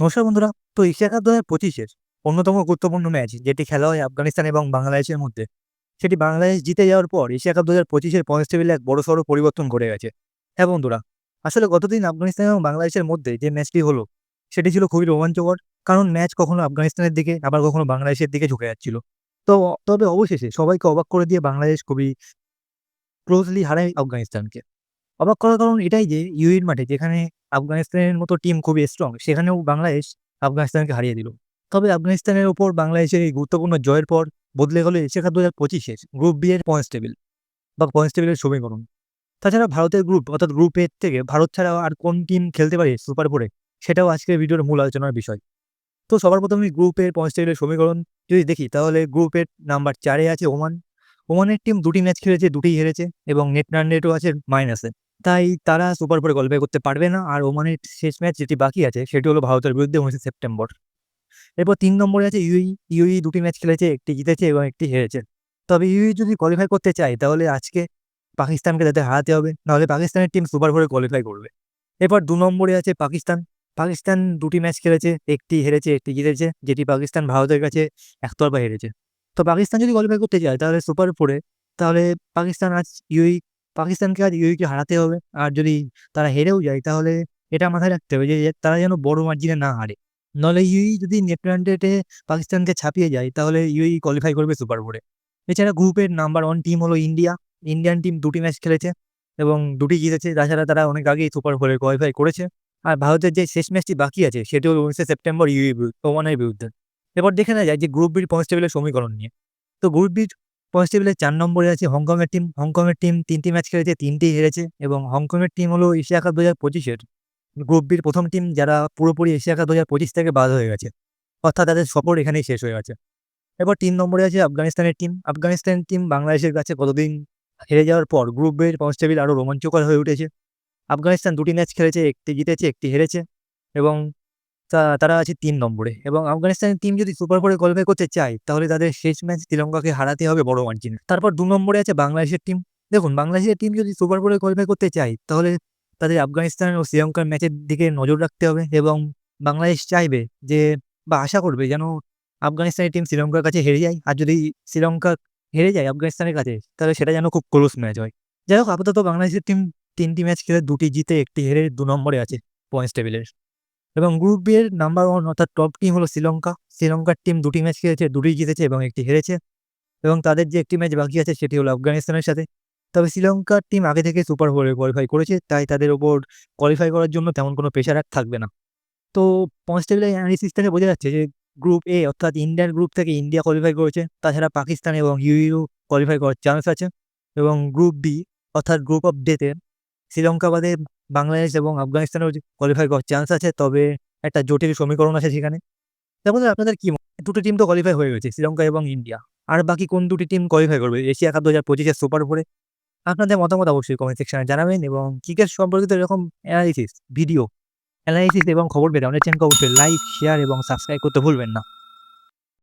নমস্কার বন্ধুরা। তো এশিয়া কাপ ২০২৫-এর অন্যতম গুরুত্বপূর্ণ ম্যাচ যেটি খেলা হয় আফগানিস্তান এবং বাংলাদেশের মধ্যে, সেটি বাংলাদেশ জিতে যাওয়ার পর এশিয়া কাপ ২০২৫-এর পয়েন্টস টেবিলে এক বড়সড় পরিবর্তন ঘটে গেছে। হ্যাঁ বন্ধুরা, আসলে গতদিন আফগানিস্তান এবং বাংলাদেশের মধ্যে যে ম্যাচটি হলো, সেটি ছিল খুবই রোমাঞ্চকর। কারণ ম্যাচ কখনো আফগানিস্তানের দিকে আবার কখনো বাংলাদেশের দিকে ঝুঁকে যাচ্ছিল। তো তবে অবশেষে সবাইকে অবাক করে দিয়ে বাংলাদেশ খুবই ক্লোজলি হারায় আফগানিস্তানকে। অবাক করার কারণ এটাই যে ইউএইর মাঠে যেখানে আফগানিস্তানের মতো টিম খুবই স্ট্রং, সেখানেও বাংলাদেশ আফগানিস্তানকে হারিয়ে দিল। তবে আফগানিস্তানের উপর বাংলাদেশের এই গুরুত্বপূর্ণ জয়ের পর বদলে গেল এশিয়া কাপ ২০২৫-এর গ্রুপ বি এর পয়েন্টস টেবিল বা পয়েন্টস টেবিলের সমীকরণ। তাছাড়া ভারতের গ্রুপ অর্থাৎ গ্রুপ এ থেকে ভারত ছাড়া আর কোন টিম খেলতে পারে সুপার ফোরে, সেটাও আজকের ভিডিওর মূল আলোচনার বিষয়। তো সবার প্রথমে গ্রুপের পয়েন্টস টেবিলের সমীকরণ যদি দেখি, তাহলে গ্রুপের নাম্বার ৪ এ আছে ওমান। ওমানের টিম ২টি ম্যাচ খেলেছে, ২টিই হেরেছে এবং নেট রান রেটও আছে মাইনাসে। তাই তারা সুপার ফোরে কোয়ালিফাই করতে পারবে না। আর ওমানের শেষ ম্যাচ যেটি বাকি আছে সেটি হলো ভারতের বিরুদ্ধে ১৯ সেপ্টেম্বর। এরপর ৩ নম্বরে আছে ইউএই। ইউএই ২টি ম্যাচ খেলেছে, ১টি জিতেছে এবং ১টি হেরেছে। তবে ইউএই যদি কোয়ালিফাই করতে চায় তাহলে আজকে পাকিস্তানকে তাদের হারাতে হবে, নাহলে পাকিস্তানের টিম সুপার ফোরে কোয়ালিফাই করবে। এরপর ২ নম্বরে আছে পাকিস্তান। পাকিস্তান ২টি ম্যাচ খেলেছে, ১টি হেরেছে, ১টি জিতেছে, যেটি পাকিস্তান ভারতের কাছে একতরফা হেরেছে। তো পাকিস্তান যদি কোয়ালিফাই করতে চায় তাহলে সুপার ফোরে, তাহলে পাকিস্তান আজ ইউএই পাকিস্তানকে আজ ইউএইকে হারাতে হবে। আর যদি তারা হেরেও যায় তাহলে এটা মাথায় রাখতে হবে যে তারা যেন বড় মার্জিনে না হারে। নইলে ইউএই যদি নেট রান রেটে পাকিস্তানকে ছাপিয়ে যায় তাহলে ইউএই কোয়ালিফাই করবে সুপার ফোরে। এছাড়া গ্রুপের নাম্বার 1 টিম হলো ইন্ডিয়া। ইন্ডিয়ান টিম ২টি ম্যাচ খেলেছে এবং ২টি জিতেছে। তাছাড়া তারা অনেক আগেই সুপার ফোরে কোয়ালিফাই করেছে। আর ভারতের যে শেষ ম্যাচটি বাকি আছে সেটি হলো ১৯ সেপ্টেম্বর ওমানের বিরুদ্ধে। এবার দেখে নেওয়া যায় যে গ্রুপ বির পয়েন্টস টেবিলের সমীকরণ নিয়ে। তো গ্রুপ বির পয়েন্টস টেবিলে ৪ নম্বরে আছে হংকংয়ের টিম। হংকংয়ের টিম ৩টি ম্যাচ খেলেছে, ৩টিই হেরেছে এবং হংকংয়ের টিম হলো এশিয়া কাপ ২০২৫-এর গ্রুপ বির ১ম টিম যারা পুরোপুরি এশিয়া কাপ ২০২৫ থেকে বাদ হয়ে গেছে। অর্থাৎ তাদের সফর এখানেই শেষ হয়ে গেছে। এবার ৩ নম্বরে আছে আফগানিস্তানের টিম। আফগানিস্তানের টিম বাংলাদেশের কাছে গতদিন হেরে যাওয়ার পর গ্রুপ বির পয়েন্টস টেবিল আরও রোমাঞ্চকর হয়ে উঠেছে। আফগানিস্তান ২টি ম্যাচ খেলেছে, ১টি জিতেছে, ১টি হেরেছে এবং তারা আছে ৩ নম্বরে। এবং আফগানিস্তানের টিম যদি সুপার ফোরে কোয়ালিফাই করতে চায় তাহলে তাদের শেষ ম্যাচ শ্রীলঙ্কাকে হারাতে হবে বড় মার্জিনে। তারপর ২ নম্বরে আছে বাংলাদেশের টিম। দেখুন, বাংলাদেশের টিম যদি সুপার ফোরে কোয়ালিফাই করতে চায় তাহলে তাদের আফগানিস্তান ও শ্রীলঙ্কার ম্যাচের দিকে নজর রাখতে হবে এবং বাংলাদেশ চাইবে যে বা আশা করবে যেন আফগানিস্তানের টিম শ্রীলঙ্কার কাছে হেরে যায়। আর যদি শ্রীলঙ্কা হেরে যায় আফগানিস্তানের কাছে তাহলে সেটা যেন খুব ক্লোজ ম্যাচ হয়। যাই হোক, আপাতত বাংলাদেশের টিম ৩টি ম্যাচ খেলে ২টি জিতে, ১টি হেরে ২ নম্বরে আছে পয়েন্টস টেবিলের। এবং গ্রুপ বি এর নাম্বার 1 অর্থাৎ টপ টিম হলো শ্রীলঙ্কা। শ্রীলঙ্কার টিম ২টি ম্যাচ খেলেছে, ২টিই জিতেছে এবং ১টি হেরেছে এবং তাদের যে ১টি ম্যাচ বাকি আছে সেটি হলো আফগানিস্তানের সাথে। তবে শ্রীলঙ্কার টিম আগে থেকে সুপার ফোরে কোয়ালিফাই করেছে, তাই তাদের উপর কোয়ালিফাই করার জন্য তেমন কোনো প্রেশার আর থাকবে না। তো পয়েন্টস টেবিলের অ্যানালিসিস থেকে বোঝা যাচ্ছে যে গ্রুপ এ অর্থাৎ ইন্ডিয়ান গ্রুপ থেকে ইন্ডিয়া কোয়ালিফাই করেছে। তাছাড়া পাকিস্তান এবং ইউইউ কোয়ালিফাই করার চান্স আছে এবং গ্রুপ বি অর্থাৎ গ্রুপ অফ ডেতে শ্রীলঙ্কা বাদে বাংলাদেশ এবং আফগানিস্তানেও কোয়ালিফাই করার চান্স আছে। তবে একটা জটিল সমীকরণ আছে সেখানে। তারপরে আপনাদের কি মনে হয়? ২টো টিম তো কোয়ালিফাই হয়ে গেছে, শ্রীলঙ্কা এবং ইন্ডিয়া। আর বাকি কোন ২টি টিম কোয়ালিফাই করবে এশিয়া কাপ ২০২৫-এর সুপার ফোরে? আপনাদের মতামত অবশ্যই কমেন্ট সেকশনে জানাবেন এবং ক্রিকেট সম্পর্কিত এরকম অ্যানালিসিস, ভিডিও অ্যানালাইসিস এবং খবর পেতে আমাদের চ্যানেলকে অবশ্যই লাইক, শেয়ার এবং সাবস্ক্রাইব করতে ভুলবেন না।